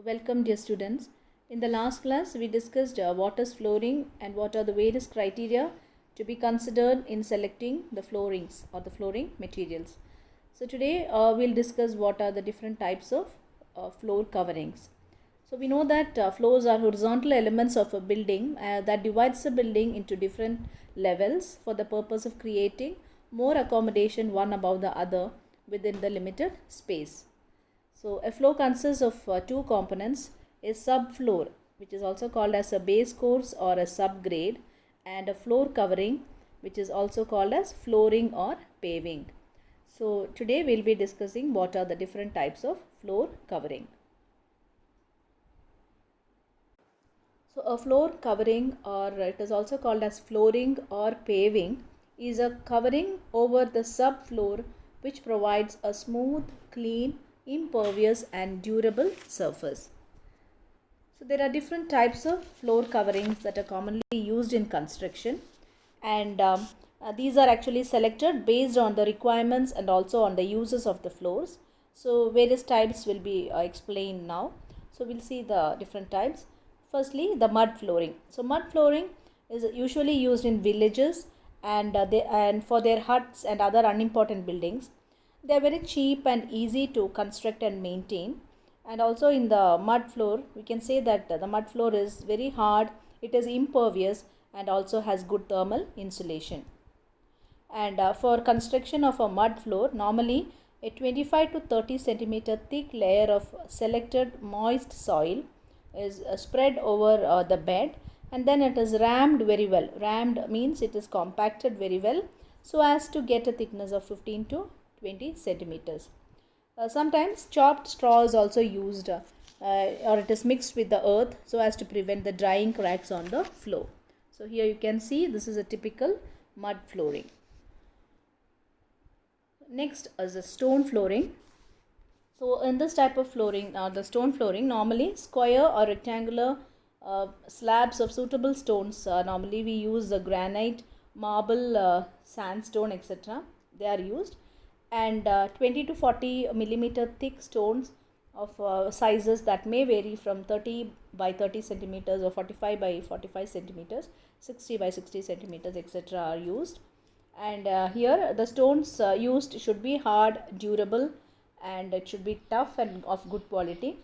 Welcome, dear students. In the last class, we discussed what is flooring and what are the various criteria to be considered in selecting the floorings or the flooring materials. So today we'll discuss what are the different types of floor coverings. So we know that floors are horizontal elements of a building that divides the building into different levels for the purpose of creating more accommodation one above the other within the limited space. So a floor consists of two components, a subfloor, which is also called as a base course or a subgrade, and a floor covering, which is also called as flooring or paving. So today we'll be discussing what are the different types of floor covering. So a floor covering, or it is also called as flooring or paving, is a covering over the subfloor which provides a smooth, clean, impervious and durable surface. So there are different types of floor coverings that are commonly used in construction, and these are actually selected based on the requirements and also on the uses of the floors. So various types will be explained now. So we'll see the different types. Firstly, the mud flooring. So mud flooring is usually used in villages and for their huts and other unimportant buildings. They are very cheap and easy to construct and maintain. And also in the mud floor, we can say that the mud floor is very hard, it is impervious and also has good thermal insulation. And for construction of a mud floor, normally a 25 to 30 centimeter thick layer of selected moist soil is spread over the bed, and then it is rammed very well. Rammed means it is compacted very well so as to get a thickness of 15 to 20 centimeters. Sometimes chopped straw is also used or it is mixed with the earth so as to prevent the drying cracks on the floor. So here you can see this is a typical mud flooring. Next is the stone flooring. So in this type of flooring, the stone flooring, normally square or rectangular slabs of suitable stones. Normally we use the granite, marble, sandstone, etc. They are used, and 20 to 40 millimeter thick stones of sizes that may vary from 30 by 30 centimeters or 45 by 45 centimeters, 60 by 60 centimeters, etc. are used. And here the stones used should be hard, durable, and it should be tough and of good quality.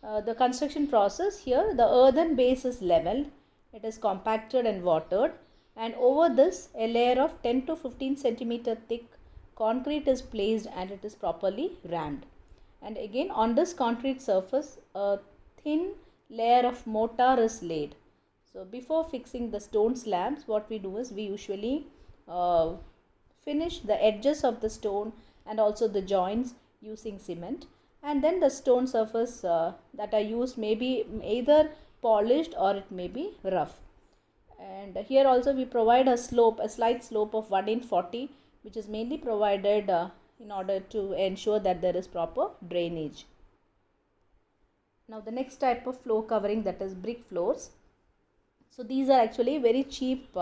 The construction process here, the earthen base is leveled, it is compacted and watered, and over this a layer of 10 to 15 centimeter thick concrete is placed and it is properly rammed. And again on this concrete surface a thin layer of mortar is laid. So before fixing the stone slabs, what we do is we usually finish the edges of the stone and also the joints using cement, and then the stone surface that are used may be either polished or it may be rough. And here also we provide a slight slope of 1:40, which is mainly provided in order to ensure that there is proper drainage. Now the next type of floor covering, that is brick floors. So these are actually very cheap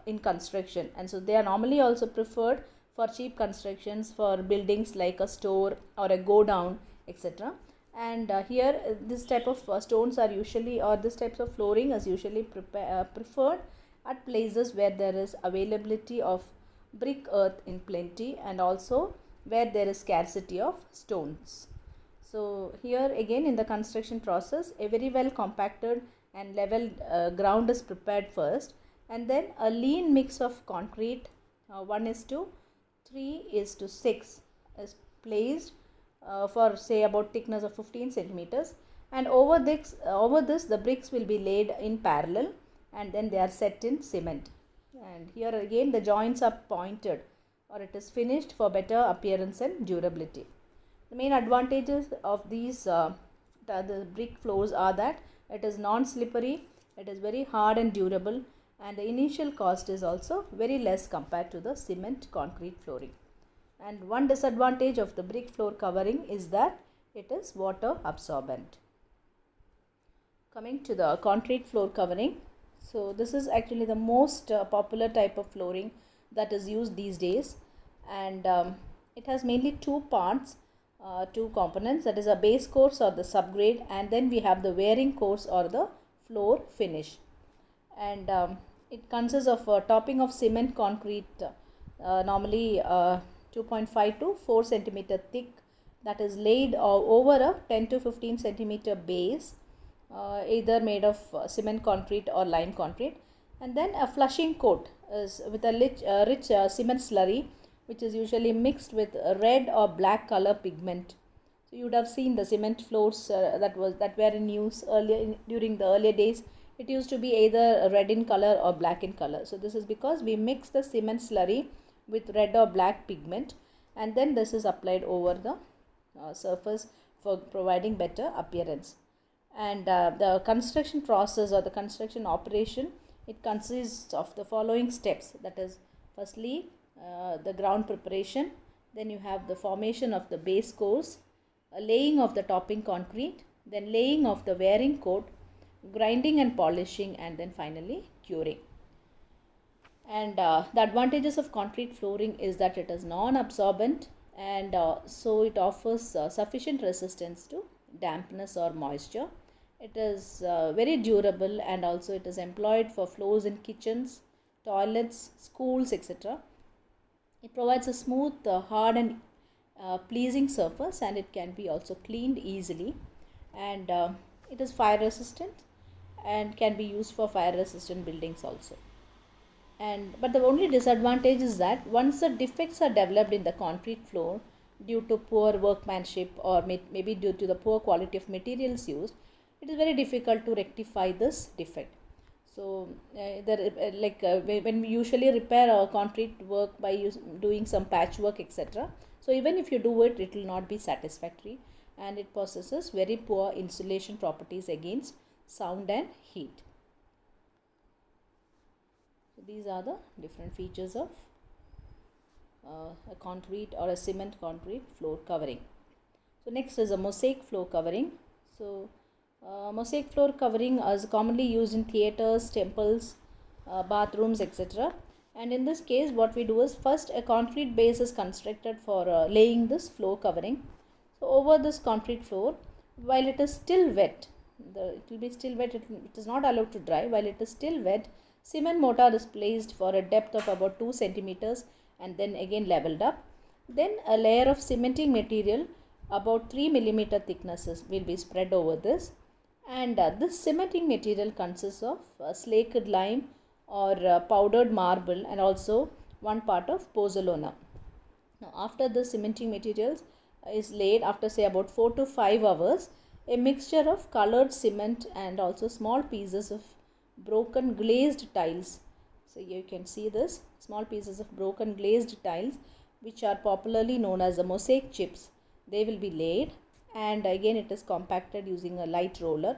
in construction, and so they are normally also preferred for cheap constructions for buildings like a store or a go down, etc. And here this type of stones are usually, or this types of flooring is usually preferred at places where there is availability of brick earth in plenty and also where there is scarcity of stones. So here again in the construction process, a very well compacted and level ground is prepared first, and then a lean mix of concrete 1:3:6 is placed for say about thickness of 15 centimeters, and over this the bricks will be laid in parallel and then they are set in cement. And here again the joints are pointed or it is finished for better appearance and durability. The main advantages of these the brick floors are that it is non-slippery, it is very hard and durable, and the initial cost is also very less compared to the cement concrete flooring. And one disadvantage of the brick floor covering is that it is water absorbent. Coming to the concrete floor covering, so this is actually the most popular type of flooring that is used these days, and it has mainly two parts. two components, that is a base course or the subgrade, and then we have the wearing course or the floor finish. And it consists of a topping of cement concrete, normally 2.5 to 4 centimeter thick, that is laid over a 10 to 15 centimeter base, either made of cement concrete or lime concrete. And then a flushing coat is with a rich cement slurry, which is usually mixed with red or black color pigment. So you would have seen the cement floors that were in use during the earlier days. It used to be either red in color or black in color. So this is because we mix the cement slurry with red or black pigment, and then this is applied over the surface for providing better appearance. And the construction process or the construction operation, it consists of the following steps. That is, firstly, the ground preparation, then you have the formation of the base course, laying of the topping concrete, then laying of the wearing coat, grinding and polishing, and then finally curing. And the advantages of concrete flooring is that it is non-absorbent, and so it offers sufficient resistance to dampness or moisture. It is very durable, and also it is employed for floors in kitchens, toilets, schools, etc. It provides a smooth, hard and pleasing surface, and it can be also cleaned easily. And it is fire resistant and can be used for fire resistant buildings also. But the only disadvantage is that once the defects are developed in the concrete floor due to poor workmanship or maybe due to the poor quality of materials used, it is very difficult to rectify this defect. So when we usually repair our concrete work by doing some patchwork, etc. So even if you do it, it will not be satisfactory, and it possesses very poor insulation properties against sound and heat. So these are the different features of a concrete or a cement concrete floor covering. So next is a mosaic floor covering. So mosaic floor covering is commonly used in theatres, temples, bathrooms, etc. And in this case, what we do is, first a concrete base is constructed for laying this floor covering. So over this concrete floor, while it is still wet, it will be still wet, it is not allowed to dry. While it is still wet, cement mortar is placed for a depth of about 2 centimeters and then again leveled up. Then a layer of cementing material about 3 millimeter thicknesses will be spread over this. And this cementing material consists of slaked lime or powdered marble, and also one part of pozzolana. Now after the cementing materials is laid, after say about 4 to 5 hours, a mixture of colored cement and also small pieces of broken glazed tiles. So you can see this small pieces of broken glazed tiles, which are popularly known as the mosaic chips. They will be laid, and again it is compacted using a light roller,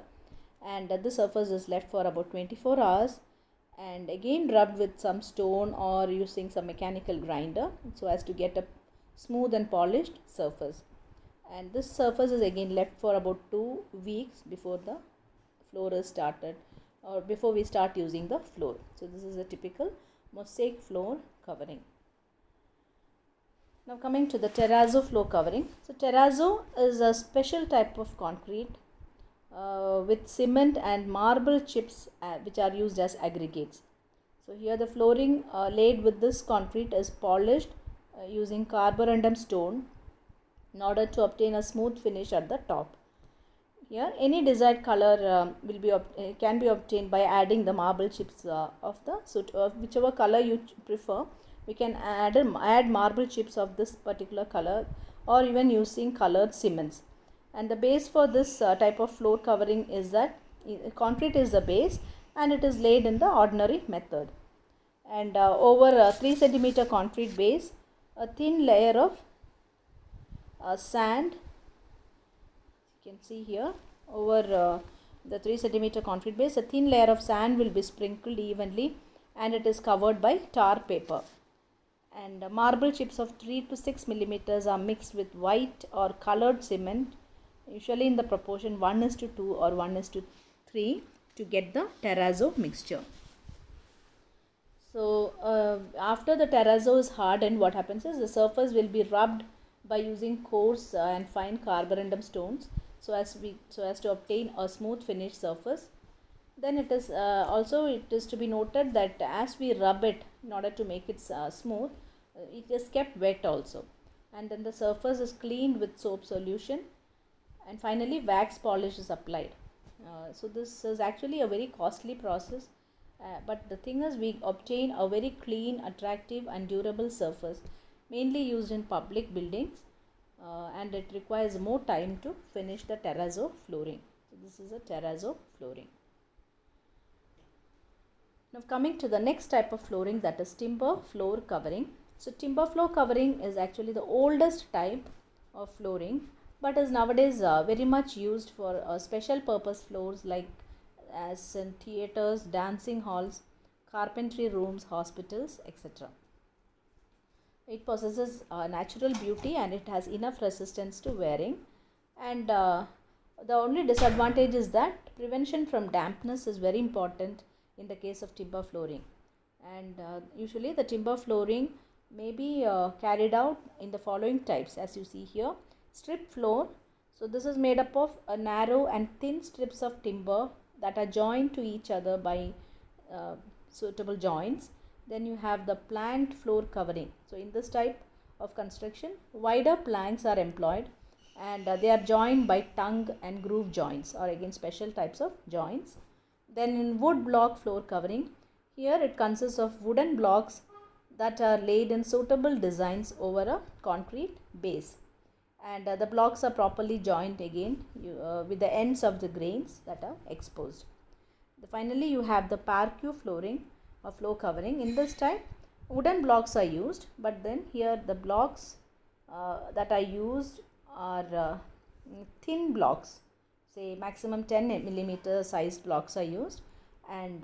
and the surface is left for about 24 hours, and again rubbed with some stone or using some mechanical grinder so as to get a smooth and polished surface. And this surface is again left for about 2 weeks before the floor is started, or before we start using the floor. So this is a typical mosaic floor covering. Now coming to the terrazzo floor covering. So terrazzo is a special type of concrete with cement and marble chips which are used as aggregates. So here the flooring laid with this concrete is polished using carborundum stone in order to obtain a smooth finish at the top. Here any desired color can be obtained by adding the marble chips of whichever color you prefer. We can add marble chips of this particular color, or even using colored cements. And the base for this type of floor covering is that concrete is the base, and it is laid in the ordinary method. And over a 3 centimeter concrete base, a thin layer of sand, you can see here, over the 3 centimeter concrete base, a thin layer of sand will be sprinkled evenly, and it is covered by tar paper. And marble chips of 3 to 6 millimeters are mixed with white or colored cement, usually in the proportion 1:2 or 1:3 to get the terrazzo mixture. So after the terrazzo is hardened, what happens is the surface will be rubbed by using coarse and fine carborundum stones so as to obtain a smooth finished surface. Then it is to be noted that as we rub it in order to make it smooth, it is kept wet also, and then the surface is cleaned with soap solution, and finally wax polish is applied. So this is actually a very costly process, but the thing is we obtain a very clean, attractive and durable surface, mainly used in public buildings, and it requires more time to finish the terrazzo flooring. So this is a terrazzo flooring. Now coming to the next type of flooring, that is timber floor covering. So timber floor covering is actually the oldest type of flooring, but is nowadays very much used for special purpose floors like as in theaters, dancing halls, carpentry rooms, hospitals, etc. It possesses natural beauty and it has enough resistance to wearing, and the only disadvantage is that prevention from dampness is very important in the case of timber flooring, and usually the timber flooring may be carried out in the following types as you see here. Strip floor. So this is made up of a narrow and thin strips of timber that are joined to each other by suitable joints. Then you have the planked floor covering. So in this type of construction, wider planks are employed, and they are joined by tongue and groove joints, or again special types of joints. Then in wood block floor covering, here it consists of wooden blocks that are laid in suitable designs over a concrete base, and the blocks are properly joined again with the ends of the grains that are exposed. Finally you have the parquet flooring or floor covering. In this type, wooden blocks are used, but then here the blocks that are used are thin blocks, say maximum 10 millimeter sized blocks are used, and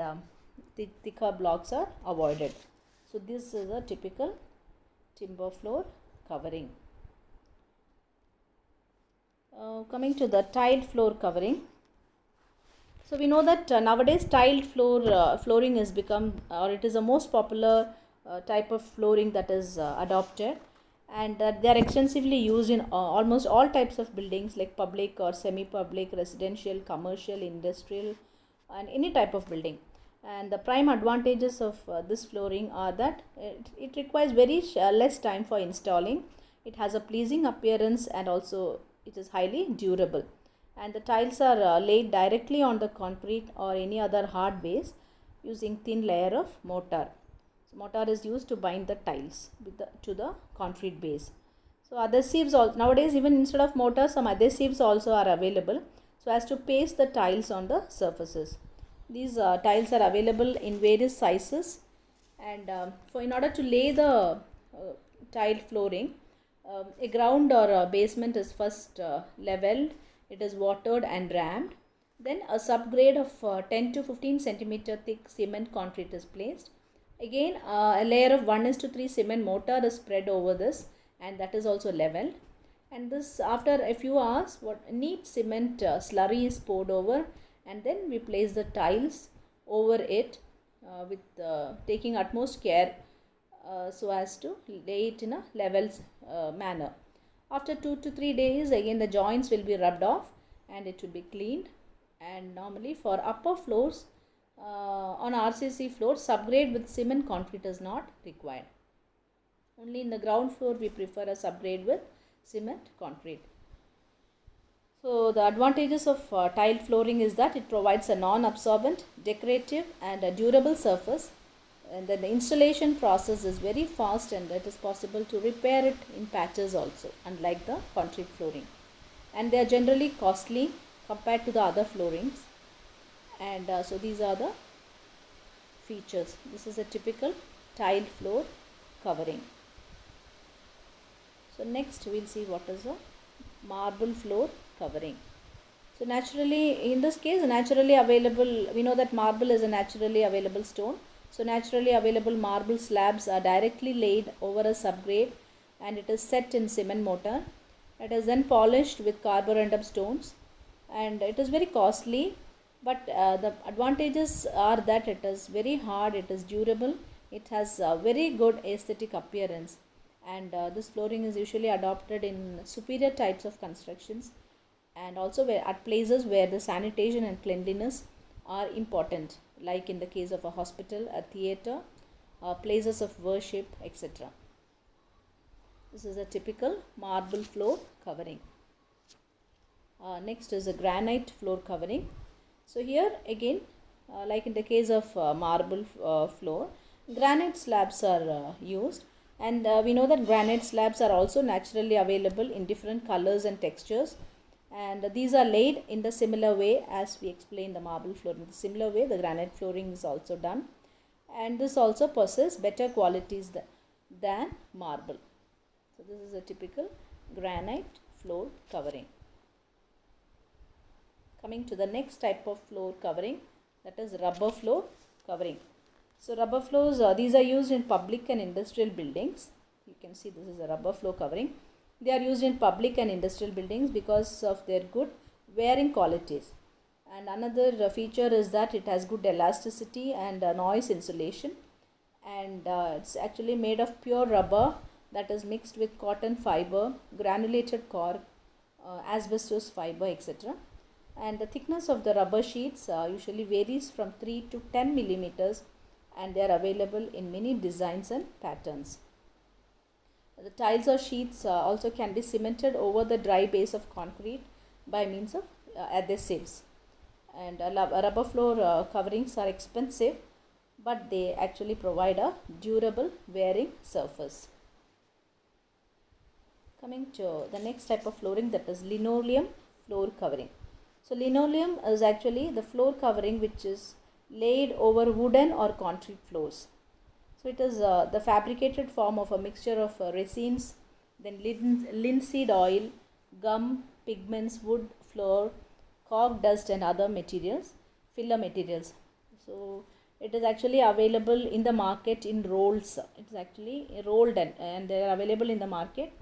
thicker blocks are avoided. So this is a typical timber floor covering. Coming to the tiled floor covering. So we know that nowadays tiled flooring has become, or it is the most popular type of flooring that is adopted, and they are extensively used in almost all types of buildings like public or semi-public, residential, commercial, industrial, and any type of building. And the prime advantages of this flooring are that it requires very less time for installing. It has a pleasing appearance, and also it is highly durable. And the tiles are laid directly on the concrete or any other hard base using thin layer of mortar. So mortar is used to bind the tiles to the concrete base. So adhesives also, nowadays even instead of mortar, some adhesives also are available so as to paste the tiles on the surfaces. These tiles are available in various sizes, and in order to lay the tile flooring, a ground or a basement is first leveled. It is watered and rammed. Then a subgrade of 10 to 15 centimeter thick cement concrete is placed. Again a layer of 1:3 cement mortar is spread over this, and that is also leveled. And this, after a few hours, neat cement slurry is poured over, and then we place the tiles over it with taking utmost care so as to lay it in a level manner. After 2 to 3 days, again the joints will be rubbed off and it will be cleaned. And normally for upper floors on RCC floors, subgrade with cement concrete is not required. Only in the ground floor we prefer a subgrade with cement concrete. So the advantages of tile flooring is that it provides a non-absorbent, decorative and a durable surface, and then the installation process is very fast, and it is possible to repair it in patches also, unlike the concrete flooring. And they are generally costly compared to the other floorings, and so these are the features. This is a typical tiled floor covering. So next we will see what is a marble floor covering. So naturally, in this case, naturally available, we know that marble is a naturally available stone. So naturally available marble slabs are directly laid over a subgrade, and it is set in cement mortar. It is then polished with carborundum stones, and it is very costly, but the advantages are that it is very hard, it is durable, it has a very good aesthetic appearance, and this flooring is usually adopted in superior types of constructions, and also where at places where the sanitation and cleanliness are important, like in the case of a hospital, a theater, places of worship, etc. This is a typical marble floor covering. Next is a granite floor covering. So here again, like in the case of marble floor, granite slabs are used, and we know that granite slabs are also naturally available in different colors and textures, and these are laid in the similar way as we explained the marble floor. In the similar way, the granite flooring is also done, and this also possesses better qualities than marble. So this is a typical granite floor covering. Coming to the next type of floor covering, that is rubber floor covering. So rubber floors, these are used in public and industrial buildings. You can see this is a rubber floor covering. They are used in public and industrial buildings because of their good wearing qualities. And another feature is that it has good elasticity and noise insulation. And it's actually made of pure rubber that is mixed with cotton fiber, granulated cork, asbestos fiber, etc. And the thickness of the rubber sheets usually varies from 3 to 10 millimeters, and they are available in many designs and patterns. The tiles or sheets also can be cemented over the dry base of concrete by means of adhesives. And rubber floor coverings are expensive, but they actually provide a durable wearing surface. Coming to the next type of flooring, that is linoleum floor covering. So linoleum is actually the floor covering which is laid over wooden or concrete floors. So it is the fabricated form of a mixture of resins, then linseed oil, gum, pigments, wood, flour, cork dust and other materials, filler materials. So it is actually available in the market in rolls. It is actually rolled and they are available in the market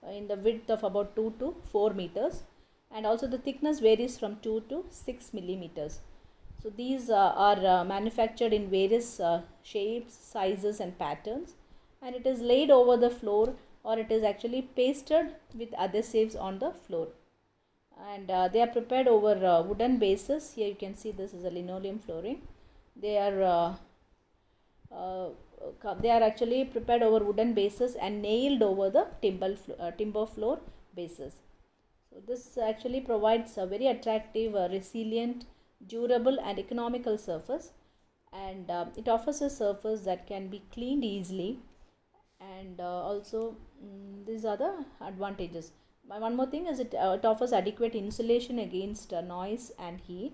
in the width of about 2 to 4 meters. And also the thickness varies from 2 to 6 millimeters. So these are manufactured in various shapes, sizes and patterns, and it is laid over the floor, or it is actually pasted with adhesives on the floor, and they are prepared over wooden bases. Here you can see this is a linoleum flooring. They are actually prepared over wooden bases and nailed over the timber floor bases. So this actually provides a very attractive, resilient, durable and economical surface, and it offers a surface that can be cleaned easily, and also these are the advantages. One more thing is it offers adequate insulation against noise and heat,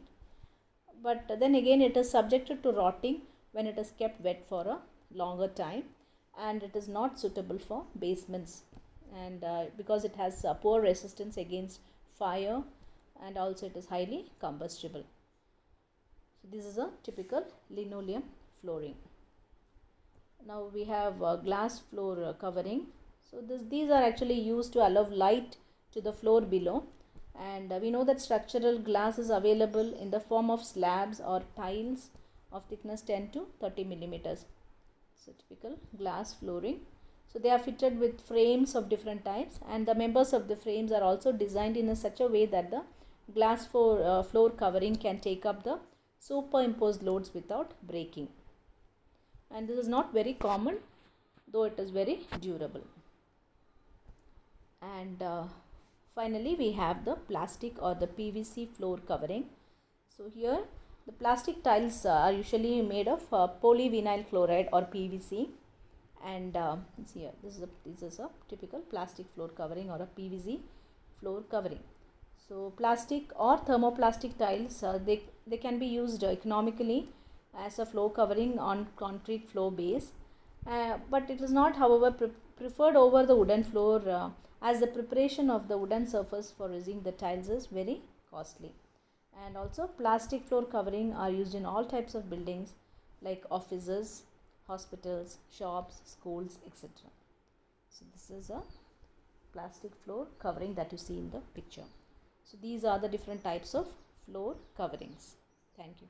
but then again it is subjected to rotting when it is kept wet for a longer time, and it is not suitable for basements, and because it has poor resistance against fire, and also it is highly combustible. So this is a typical linoleum flooring. Now we have glass floor covering. So these are actually used to allow light to the floor below, and we know that structural glass is available in the form of slabs or tiles of thickness 10 to 30 millimeters. So typical glass flooring. So they are fitted with frames of different types, and the members of the frames are also designed in such a way that the glass floor covering can take up the superimposed loads without breaking. And this is not very common, though it is very durable. And finally we have the plastic or the PVC floor covering. So here the plastic tiles are usually made of polyvinyl chloride or PVC, and here this is a typical plastic floor covering or a PVC floor covering. So plastic or thermoplastic tiles, they can be used economically as a floor covering on concrete floor base, but it is not, however, preferred over the wooden floor, as the preparation of the wooden surface for using the tiles is very costly. And also plastic floor covering are used in all types of buildings like offices, hospitals, shops, schools, etc. So this is a plastic floor covering that you see in the picture. So these are the different types of floor coverings. Thank you.